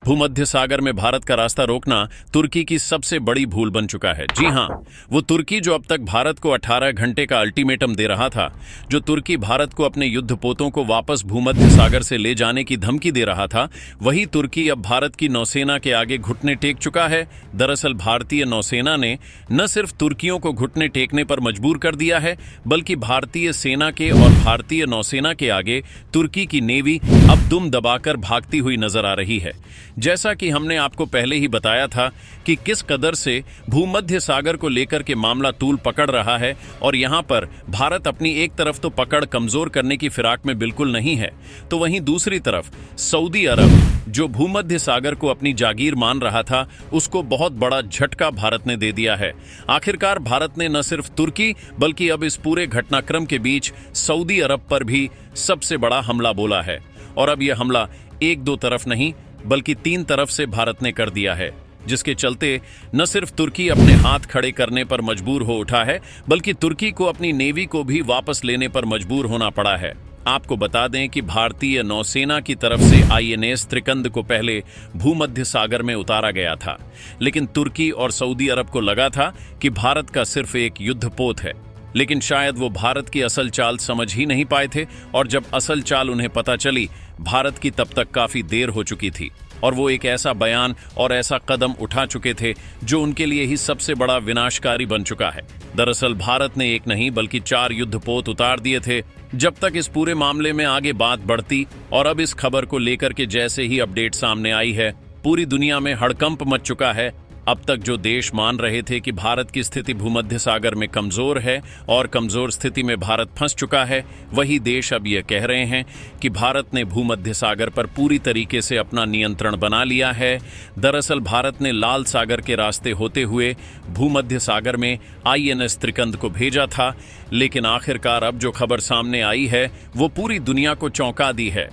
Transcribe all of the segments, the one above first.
भूमध्य सागर में भारत का रास्ता रोकना तुर्की की सबसे बड़ी भूल बन चुका है। जी हां, वो तुर्की जो अब तक भारत को 18 घंटे का अल्टीमेटम दे रहा था, जो तुर्की भारत को अपने युद्धपोतों को वापस भूमध्य सागर से ले जाने की धमकी दे रहा था, वही तुर्की अब भारत की नौसेना के आगे घुटने टेक चुका है। दरअसल भारतीय नौसेना ने न सिर्फ तुर्कियों को घुटने टेकने पर मजबूर कर दिया है, बल्कि भारतीय सेना के और भारतीय नौसेना के आगे तुर्की की नेवी अब दुम दबाकर भागती हुई नजर आ रही है। जैसा कि हमने आपको पहले ही बताया था कि किस कदर से भूमध्य सागर को लेकर के मामला तूल पकड़ रहा है, और यहां पर भारत अपनी एक तरफ तो पकड़ कमजोर करने की फिराक में बिल्कुल नहीं है, तो वहीं दूसरी तरफ सऊदी अरब जो भूमध्य सागर को अपनी जागीर मान रहा था, उसको बहुत बड़ा झटका भारत ने दे दिया है। आखिरकार भारत ने न सिर्फ तुर्की बल्कि अब इस पूरे घटनाक्रम के बीच सऊदी अरब पर भी सबसे बड़ा हमला बोला है, और अब यह हमला एक दो तरफ नहीं बल्कि 3 तरफ से भारत ने कर दिया है, जिसके चलते न सिर्फ तुर्की अपने हाथ खड़े करने पर मजबूर हो उठा है, बल्कि तुर्की को अपनी नेवी को भी वापस लेने पर मजबूर होना पड़ा है। आपको बता दें कि भारतीय नौसेना की तरफ से INS त्रिकंद को पहले भूमध्य सागर में उतारा गया था, लेकिन तुर्की और सऊदी अरब को लगा था कि भारत का सिर्फ एक युद्धपोत है, लेकिन शायद वो भारत की असल चाल समझ ही नहीं पाए थे, और जब असल चाल उन्हें पता चली, भारत की तब तक काफी देर हो चुकी थी, और वो एक ऐसा बयान और ऐसा कदम उठा चुके थे जो उनके लिए ही सबसे बड़ा विनाशकारी बन चुका है। दरअसल भारत ने एक नहीं बल्कि 4 युद्धपोत उतार दिए थे जब तक इस पूरे मामले में आगे बात बढ़ती, और अब इस खबर को लेकर के जैसे ही अपडेट सामने आई है, पूरी दुनिया में हड़कंप मच चुका है। अब तक जो देश मान रहे थे कि भारत की स्थिति भूमध्य सागर में कमजोर है और कमजोर स्थिति में भारत फंस चुका है, वही देश अब यह कह रहे हैं कि भारत ने भूमध्य सागर पर पूरी तरीके से अपना नियंत्रण बना लिया है। दरअसल भारत ने लाल सागर के रास्ते होते हुए भूमध्य सागर में INS त्रिकंद को भेजा था, लेकिन आखिरकार अब जो खबर सामने आई है वो पूरी दुनिया को चौंका दी है।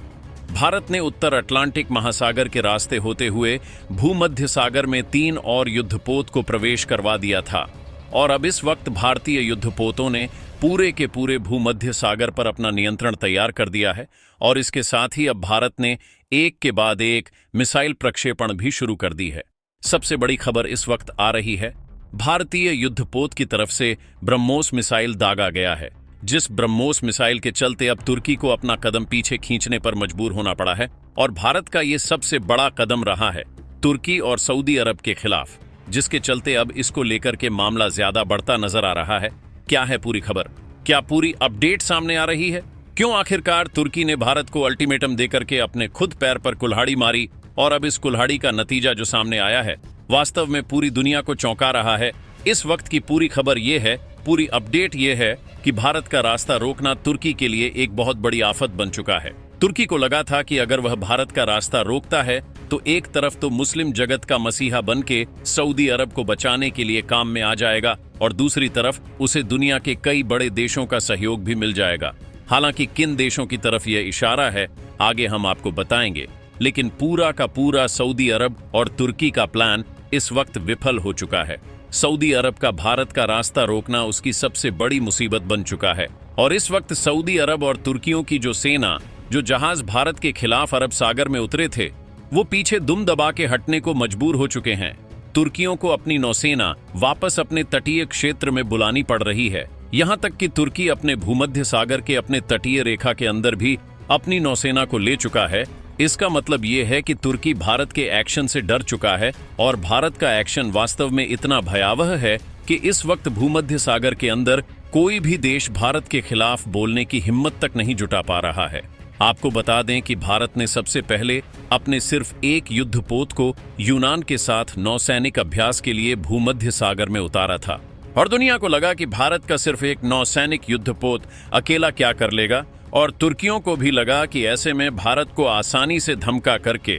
भारत ने उत्तर अटलांटिक महासागर के रास्ते होते हुए भूमध्य सागर में 3 और युद्धपोत को प्रवेश करवा दिया था, और अब इस वक्त भारतीय युद्धपोतों ने पूरे के पूरे भूमध्य सागर पर अपना नियंत्रण तैयार कर दिया है, और इसके साथ ही अब भारत ने एक के बाद एक मिसाइल प्रक्षेपण भी शुरू कर दी है। सबसे बड़ी खबर इस वक्त आ रही है, भारतीय युद्धपोत की तरफ से ब्रह्मोस मिसाइल दागा गया है, जिस ब्रह्मोस मिसाइल के चलते अब तुर्की को अपना कदम पीछे खींचने पर मजबूर होना पड़ा है, और भारत का ये सबसे बड़ा कदम रहा है तुर्की और सऊदी अरब के खिलाफ, जिसके चलते अब इसको लेकर के मामला ज्यादा बढ़ता नजर आ रहा है। क्या है पूरी खबर? क्या पूरी अपडेट सामने आ रही है? क्यों आखिरकार तुर्की ने भारत को अल्टीमेटम देकर के अपने खुद पैर पर कुल्हाड़ी मारी, और अब इस कुल्हाड़ी का नतीजा जो सामने आया है वास्तव में पूरी दुनिया को चौंका रहा है। इस वक्त की पूरी खबर यह है, पूरी अपडेट यह है कि भारत का रास्ता रोकना तुर्की के लिए एक बहुत बड़ी आफत बन चुका है। तुर्की को लगा था कि अगर वह भारत का रास्ता रोकता है तो एक तरफ तो मुस्लिम जगत का मसीहा बन के सऊदी अरब को बचाने के लिए काम में आ जाएगा, और दूसरी तरफ उसे दुनिया के कई बड़े देशों का सहयोग भी मिल जाएगा। हालांकि किन देशों की तरफ यह इशारा है आगे हम आपको बताएंगे, लेकिन पूरा का पूरा सऊदी अरब और तुर्की का प्लान इस वक्त विफल हो चुका है। सऊदी अरब का भारत का रास्ता रोकना उसकी सबसे बड़ी मुसीबत बन चुका है, और इस वक्त सऊदी अरब और तुर्कियों की जो सेना, जो जहाज भारत के खिलाफ अरब सागर में उतरे थे, वो पीछे दुम दबा के हटने को मजबूर हो चुके हैं। तुर्कियों को अपनी नौसेना वापस अपने तटीय क्षेत्र में बुलानी पड़ रही है। यहाँ तक कि तुर्की अपने भूमध्य सागर के अपने तटीय रेखा के अंदर भी अपनी नौसेना को ले चुका है। इसका मतलब ये है कि तुर्की भारत के एक्शन से डर चुका है, और भारत का एक्शन वास्तव में इतना भयावह है कि इस वक्त भूमध्य सागर के अंदर कोई भी देश भारत के खिलाफ बोलने की हिम्मत तक नहीं जुटा पा रहा है। आपको बता दें कि भारत ने सबसे पहले अपने सिर्फ एक युद्धपोत को यूनान के साथ नौसैनिक अभ्यास के लिए भूमध्य सागर में उतारा था, और दुनिया को लगा कि भारत का सिर्फ एक नौसैनिक युद्धपोत अकेला क्या कर लेगा, और तुर्कियों को भी लगा कि ऐसे में भारत को आसानी से धमका करके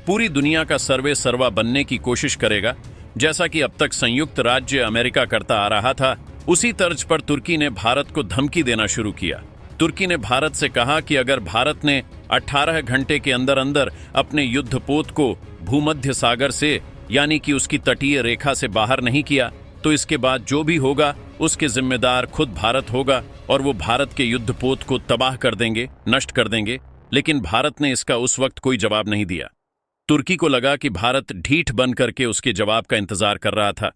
पूरी दुनिया का सर्वे सर्वा बनने की कोशिश करेगा, जैसा कि अब तक संयुक्त राज्य अमेरिका करता आ रहा था। उसी तर्ज पर तुर्की ने भारत को धमकी देना शुरू किया। तुर्की ने भारत से कहा कि अगर भारत ने 18 घंटे के अंदर अंदर अपने युद्धपोत को भूमध्य सागर से, यानी कि उसकी तटीय रेखा से बाहर नहीं किया, तो इसके बाद जो भी होगा उसके जिम्मेदार खुद भारत होगा, और वो भारत के युद्धपोत को तबाह कर देंगे, नष्ट कर देंगे। लेकिन भारत ने इसका उस वक्त कोई जवाब नहीं दिया। तुर्की को लगा कि भारत ढीठ बन करके उसके जवाब का इंतजार कर रहा था।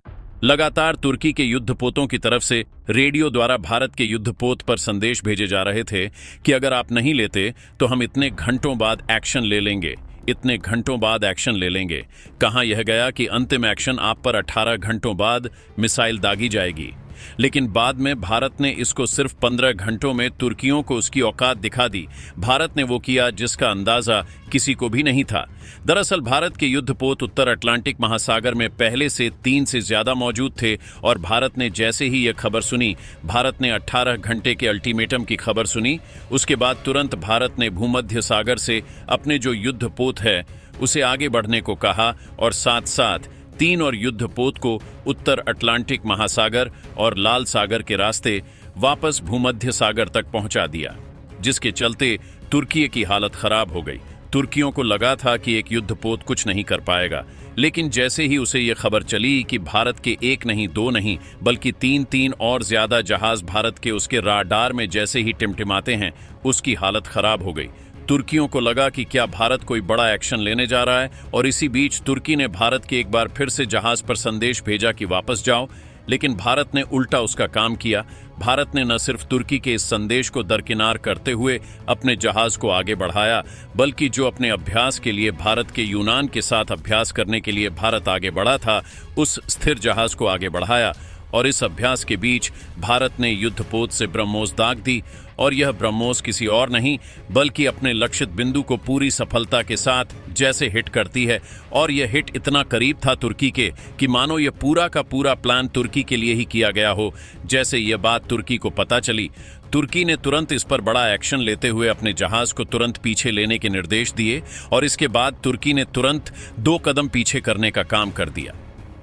लगातार तुर्की के युद्धपोतों की तरफ से रेडियो द्वारा भारत के युद्धपोत पर संदेश भेजे जा रहे थे कि अगर आप नहीं लेते तो हम इतने घंटों बाद एक्शन ले लेंगे, इतने घंटों बाद एक्शन ले लेंगे। कहाँ यह गया कि अंतिम एक्शन आप पर 18 घंटों बाद मिसाइल दागी जाएगी। लेकिन बाद में भारत ने इसको सिर्फ 15 घंटों में तुर्कियों को उसकी औकात दिखा दी। भारत ने वो किया जिसका अंदाजा किसी को भी नहीं था। दरअसल भारत के युद्धपोत उत्तर अटलांटिक महासागर में पहले से 3 से ज्यादा मौजूद थे और भारत ने जैसे ही यह खबर सुनी, भारत ने 18 घंटे के अल्टीमेटम की खबर सुनी। उसके बाद तुरंत भारत ने भूमध्य सागर से अपने जो युद्धपोत है उसे आगे बढ़ने को कहा और साथ साथ 3 और युद्धपोत को उत्तर अटलांटिक महासागर और लाल सागर के रास्ते वापस भूमध्य सागर तक पहुंचा दिया, जिसके चलते तुर्की की हालत खराब हो गई। तुर्कियों को लगा था कि एक युद्धपोत कुछ नहीं कर पाएगा, लेकिन जैसे ही उसे यह खबर चली कि भारत के 1 नहीं 2 नहीं बल्कि 3 और ज्यादा जहाज भारत के उसके राडार में जैसे ही टिमटिमाते हैं, उसकी हालत खराब हो गई। तुर्कियों को लगा कि क्या भारत कोई बड़ा एक्शन लेने जा रहा है, और इसी बीच तुर्की ने भारत के एक बार फिर से जहाज पर संदेश भेजा कि वापस जाओ। लेकिन भारत ने उल्टा उसका काम किया। भारत ने न सिर्फ तुर्की के इस संदेश को दरकिनार करते हुए अपने जहाज को आगे बढ़ाया, बल्कि जो अपने अभ्यास के लिए भारत के यूनान के साथ अभ्यास करने के लिए भारत आगे बढ़ा था, उस स्थिर जहाज को आगे बढ़ाया। और इस अभ्यास के बीच भारत ने युद्धपोत से ब्रह्मोस दाग दी, और यह ब्रह्मोस किसी और नहीं बल्कि अपने लक्षित बिंदु को पूरी सफलता के साथ जैसे हिट करती है। और यह हिट इतना करीब था तुर्की के कि मानो यह पूरा का पूरा प्लान तुर्की के लिए ही किया गया हो। जैसे यह बात तुर्की को पता चली, तुर्की ने तुरंत इस पर बड़ा एक्शन लेते हुए अपने जहाज को तुरंत पीछे लेने के निर्देश दिए, और इसके बाद तुर्की ने तुरंत 2 कदम पीछे करने का काम कर दिया।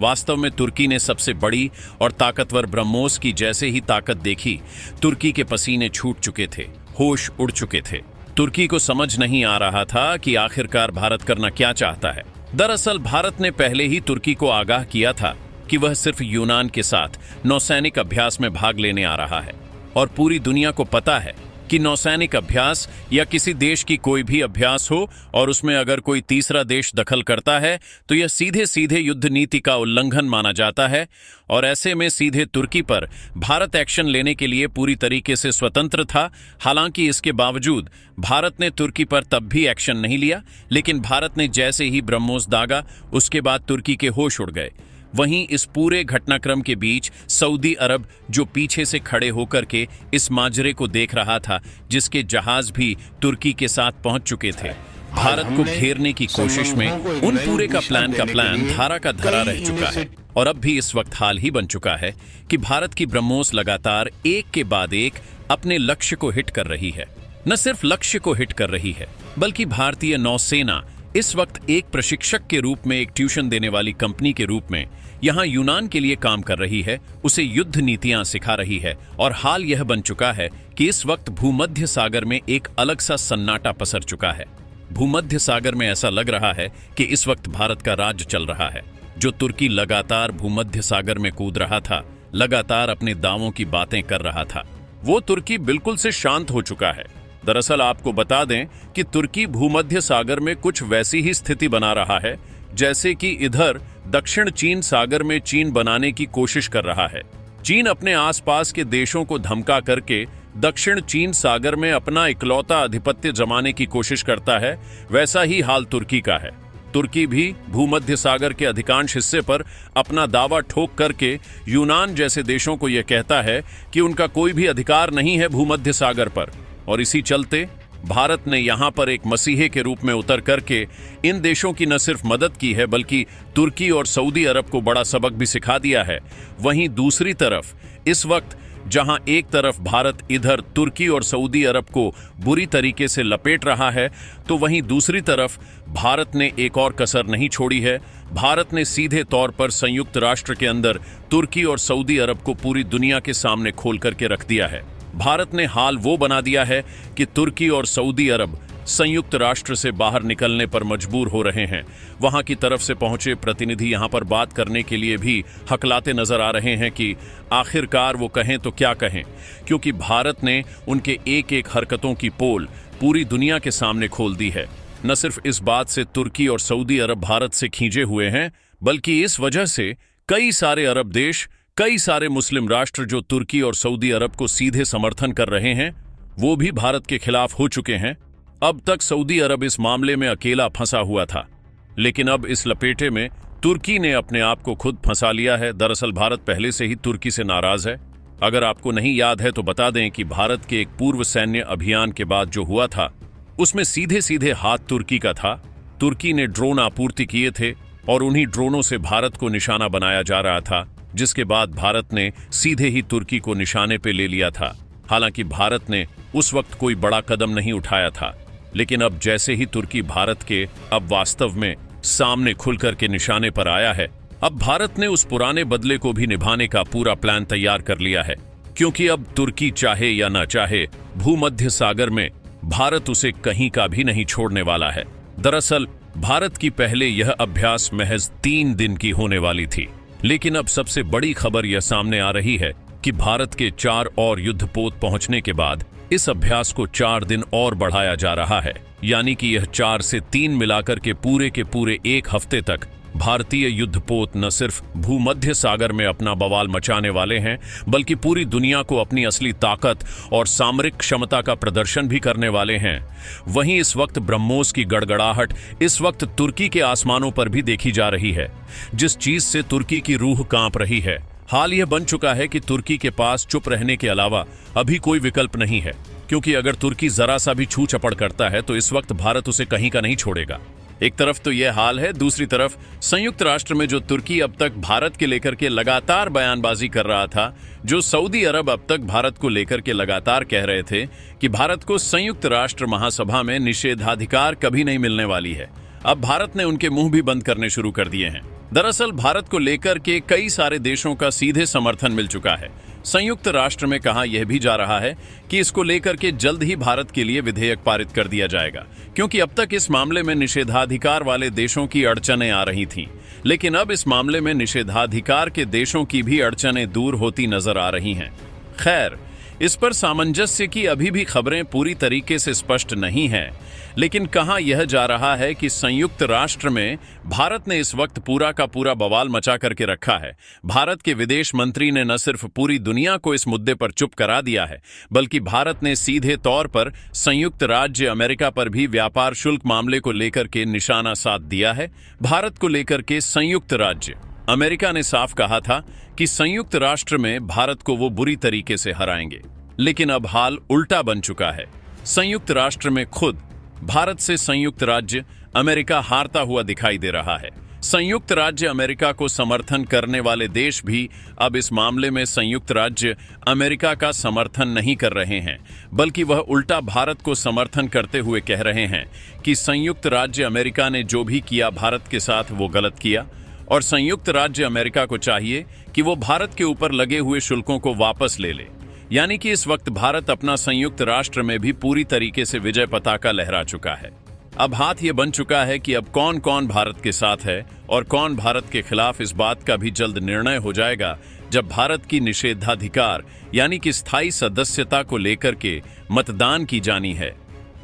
वास्तव में तुर्की ने सबसे बड़ी और ताकतवर ब्रह्मोस की जैसे ही ताकत देखी, तुर्की के पसीने छूट चुके थे, होश उड़ चुके थे। तुर्की को समझ नहीं आ रहा था कि आखिरकार भारत करना क्या चाहता है। दरअसल भारत ने पहले ही तुर्की को आगाह किया था कि वह सिर्फ यूनान के साथ नौसैनिक अभ्यास में भाग लेने आ रहा है, और पूरी दुनिया को पता है कि नौसैनिक अभ्यास या किसी देश की कोई भी अभ्यास हो और उसमें अगर कोई तीसरा देश दखल करता है तो यह सीधे सीधे युद्ध नीति का उल्लंघन माना जाता है। और ऐसे में सीधे तुर्की पर भारत एक्शन लेने के लिए पूरी तरीके से स्वतंत्र था। हालांकि इसके बावजूद भारत ने तुर्की पर तब भी एक्शन नहीं लिया, लेकिन भारत ने जैसे ही ब्रह्मोस दागा, उसके बाद तुर्की के होश उड़ गए। वहीं इस पूरे घटनाक्रम के बीच सऊदी अरब जो पीछे से खड़े होकर के इस माजरे को देख रहा था, जिसके जहाज भी तुर्की के साथ पहुंच चुके थे, भारत को घेरने की कोशिश में उन पूरे का प्लान धारा का धरा रह चुका है। और अब भी इस वक्त हाल ही बन चुका है कि भारत की ब्रह्मोस लगातार एक के बाद एक अपने लक्ष्य को हिट कर रही है। न सिर्फ लक्ष्य को हिट कर रही है, बल्कि भारतीय नौसेना इस वक्त एक प्रशिक्षक के रूप में, एक ट्यूशन देने वाली कंपनी के रूप में यहां यूनान के लिए काम कर रही है, उसे युद्ध नीतियां सिखा रही है। और हाल यह बन चुका है कि इस वक्त भूमध्य सागर में एक अलग सा सन्नाटा पसर चुका है। भूमध्य सागर में ऐसा लग रहा है कि इस वक्त भारत का राज चल रहा है। जो तुर्की लगातार भूमध्य सागर में कूद रहा था, लगातार अपने दावों की बातें कर रहा था, वो तुर्की बिल्कुल से शांत हो चुका है। दरअसल आपको बता दें कि तुर्की भूमध्य सागर में कुछ वैसी ही स्थिति बना रहा है जैसे कि इधर दक्षिण चीन सागर में चीन बनाने की कोशिश कर रहा है। चीन अपने आसपास के देशों को धमका करके दक्षिण चीन सागर में अपना इकलौता आधिपत्य जमाने की कोशिश करता है, वैसा ही हाल तुर्की का है। तुर्की भी भूमध्य सागर के अधिकांश हिस्से पर अपना दावा ठोक करके यूनान जैसे देशों को यह कहता है कि उनका कोई भी अधिकार नहीं है भूमध्य सागर पर। और इसी चलते भारत ने यहां पर एक मसीहे के रूप में उतर करके इन देशों की न सिर्फ मदद की है, बल्कि तुर्की और सऊदी अरब को बड़ा सबक भी सिखा दिया है। वहीं दूसरी तरफ इस वक्त जहां एक तरफ भारत इधर तुर्की और सऊदी अरब को बुरी तरीके से लपेट रहा है, तो वहीं दूसरी तरफ भारत ने एक और कसर नहीं छोड़ी है। भारत ने सीधे तौर पर संयुक्त राष्ट्र के अंदर तुर्की और सऊदी अरब को पूरी दुनिया के सामने खोल करके रख दिया है। भारत ने हाल वो बना दिया है कि तुर्की और सऊदी अरब संयुक्त राष्ट्र से बाहर निकलने पर मजबूर हो रहे हैं। वहां की तरफ से पहुंचे प्रतिनिधि यहां पर बात करने के लिए भी हकलाते नजर आ रहे हैं कि आखिरकार वो कहें तो क्या कहें, क्योंकि भारत ने उनके एक एक हरकतों की पोल पूरी दुनिया के सामने खोल दी है। न सिर्फ इस बात से तुर्की और सऊदी अरब भारत से खींचे हुए हैं, बल्कि इस वजह से कई सारे अरब देश, कई सारे मुस्लिम राष्ट्र जो तुर्की और सऊदी अरब को सीधे समर्थन कर रहे हैं, वो भी भारत के खिलाफ हो चुके हैं। अब तक सऊदी अरब इस मामले में अकेला फंसा हुआ था, लेकिन अब इस लपेटे में तुर्की ने अपने आप को खुद फंसा लिया है। दरअसल भारत पहले से ही तुर्की से नाराज है। अगर आपको नहीं याद है तो बता दें कि भारत के एक पूर्व सैन्य अभियान के बाद जो हुआ था, उसमें सीधे सीधे हाथ तुर्की का था। तुर्की ने ड्रोन आपूर्ति किए थे और उन्हीं ड्रोनों से भारत को निशाना बनाया जा रहा था, जिसके बाद भारत ने सीधे ही तुर्की को निशाने पे ले लिया था। हालांकि भारत ने उस वक्त कोई बड़ा कदम नहीं उठाया था, लेकिन अब जैसे ही तुर्की भारत के अब वास्तव में सामने खुलकर के निशाने पर आया है, अब भारत ने उस पुराने बदले को भी निभाने का पूरा प्लान तैयार कर लिया है। क्योंकि अब तुर्की चाहे या ना चाहे, भूमध्य सागर में भारत उसे कहीं का भी नहीं छोड़ने वाला है। दरअसल भारत की पहले यह अभ्यास महज 3 दिन की होने वाली थी, लेकिन अब सबसे बड़ी खबर यह सामने आ रही है कि भारत के 4 और युद्धपोत पहुंचने के बाद इस अभ्यास को 4 दिन और बढ़ाया जा रहा है। यानी कि यह 4 से 3 मिलाकर के पूरे 1 हफ्ते तक भारतीय युद्धपोत न सिर्फ भूमध्य सागर में अपना बवाल मचाने वाले हैं, बल्कि पूरी दुनिया को अपनी असली ताकत और सामरिक क्षमता का प्रदर्शन भी करने वाले हैं। वहीं इस वक्त ब्रह्मोस की गड़गड़ाहट इस वक्त तुर्की के आसमानों पर भी देखी जा रही है, जिस चीज से तुर्की की रूह कांप रही है। हाल यह बन चुका है कि तुर्की के पास चुप रहने के अलावा अभी कोई विकल्प नहीं है, क्योंकि अगर तुर्की जरा सा भी छू चपड़ करता है तो इस वक्त भारत उसे कहीं का नहीं छोड़ेगा। एक तरफ तो यह हाल है, दूसरी तरफ संयुक्त राष्ट्र में जो तुर्की अब तक भारत के लेकर के लगातार बयानबाजी कर रहा था, जो सऊदी अरब अब तक भारत को लेकर के लगातार कह रहे थे कि भारत को संयुक्त राष्ट्र महासभा में निषेधाधिकार कभी नहीं मिलने वाली है, अब भारत ने उनके मुंह भी बंद करने शुरू कर दिए हैं। दरअसल भारत को लेकर के कई सारे देशों का सीधे समर्थन मिल चुका है। संयुक्त राष्ट्र में कहा यह भी जा रहा है कि इसको लेकर के जल्द ही भारत के लिए विधेयक पारित कर दिया जाएगा, क्योंकि अब तक इस मामले में निषेधाधिकार वाले देशों की अड़चनें आ रही थीं, लेकिन अब इस मामले में निषेधाधिकार के देशों की भी अड़चनें दूर होती नजर आ रही हैं। खैर, इस पर सामंजस्य की अभी भी खबरें पूरी तरीके से स्पष्ट नहीं है, लेकिन कहा यह जा रहा है कि संयुक्त राष्ट्र में भारत ने इस वक्त पूरा का पूरा बवाल मचा करके रखा है। भारत के विदेश मंत्री ने न सिर्फ पूरी दुनिया को इस मुद्दे पर चुप करा दिया है, बल्कि भारत ने सीधे तौर पर संयुक्त राज्य अमेरिका पर भी व्यापार शुल्क मामले को लेकर के निशाना साध दिया है। भारत को लेकर के संयुक्त राज्य अमेरिका ने साफ कहा था कि संयुक्त राष्ट्र में भारत को वो बुरी तरीके से हराएंगे, लेकिन अब हाल उल्टा बन चुका है। संयुक्त राष्ट्र में खुद भारत से संयुक्त राज्य अमेरिका हारता हुआ दिखाई दे रहा है। संयुक्त राज्य अमेरिका को समर्थन करने वाले देश भी अब इस मामले में संयुक्त राज्य अमेरिका का समर्थन नहीं कर रहे हैं, बल्कि वह उल्टा भारत को समर्थन करते हुए कह रहे हैं कि संयुक्त राज्य अमेरिका ने जो भी किया भारत के साथ वो गलत किया, और संयुक्त राज्य अमेरिका को चाहिए कि वो भारत के ऊपर लगे हुए शुल्कों को वापस ले ले। यानी कि इस वक्त भारत अपना संयुक्त राष्ट्र में भी पूरी तरीके से विजय पताका लहरा चुका है। अब हाथ ये बन चुका है कि अब कौन कौन भारत के साथ है और कौन भारत के खिलाफ, इस बात का भी जल्द निर्णय हो जाएगा जब भारत की निषेधाधिकार यानी कि स्थायी सदस्यता को लेकर के मतदान की जानी है।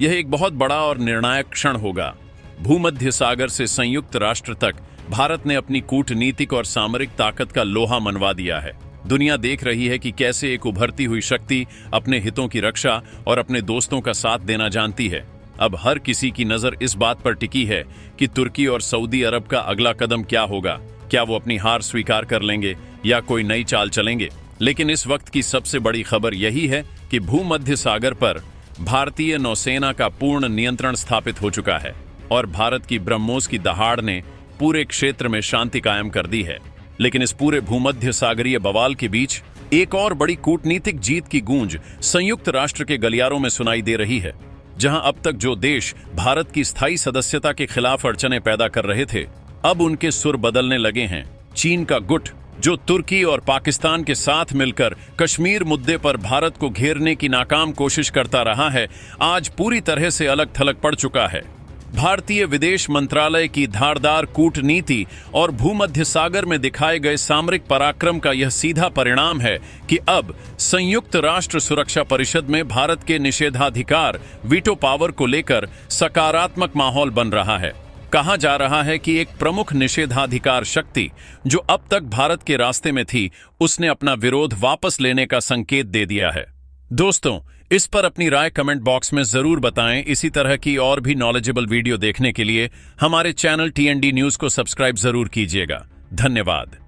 यह एक बहुत बड़ा और निर्णायक क्षण होगा। भूमध्य सागर से संयुक्त राष्ट्र तक भारत ने अपनी कूटनीतिक और सामरिक ताकत का लोहा मनवा दिया है। दुनिया देख रही है कि कैसे एक उभरती हुई शक्ति अपने हितों की रक्षा और अपने दोस्तों का साथ देना जानती है। अब हर किसी की नजर इस बात पर टिकी है कि तुर्की और सऊदी अरब का अगला कदम क्या होगा। क्या वो अपनी हार स्वीकार कर लेंगे या कोई नई चाल चलेंगे? लेकिन इस वक्त की सबसे बड़ी खबर यही है कि भूमध्य सागर पर भारतीय नौसेना का पूर्ण नियंत्रण स्थापित हो चुका है और भारत की ब्रह्मोस की दहाड़ ने पूरे क्षेत्र में शांति कायम कर दी है। लेकिन इस पूरे भूमध्य सागरीय बवाल के बीच एक और बड़ी कूटनीतिक जीत की गूंज संयुक्त राष्ट्र के गलियारों में सुनाई दे रही है, जहां अब तक जो देश भारत की स्थायी सदस्यता के खिलाफ अड़चनें पैदा कर रहे थे, अब उनके सुर बदलने लगे हैं। चीन का गुट, जो तुर्की और पाकिस्तान के साथ मिलकर कश्मीर मुद्दे पर भारत को घेरने की नाकाम कोशिश करता रहा है, आज पूरी तरह से अलग थलग पड़ चुका है। भारतीय विदेश मंत्रालय की धारदार कूटनीति और भूमध्य सागर में दिखाए गए सामरिक पराक्रम का यह सीधा परिणाम है कि अब संयुक्त राष्ट्र सुरक्षा परिषद में भारत के निषेधाधिकार वीटो पावर को लेकर सकारात्मक माहौल बन रहा है। कहा जा रहा है कि एक प्रमुख निषेधाधिकार शक्ति जो अब तक भारत के रास्ते में थी, उसने अपना विरोध वापस लेने का संकेत दे दिया है। दोस्तों, इस पर अपनी राय कमेंट बॉक्स में जरूर बताएं। इसी तरह की और भी नॉलेजेबल वीडियो देखने के लिए हमारे चैनल TND न्यूज को सब्सक्राइब जरूर कीजिएगा। धन्यवाद।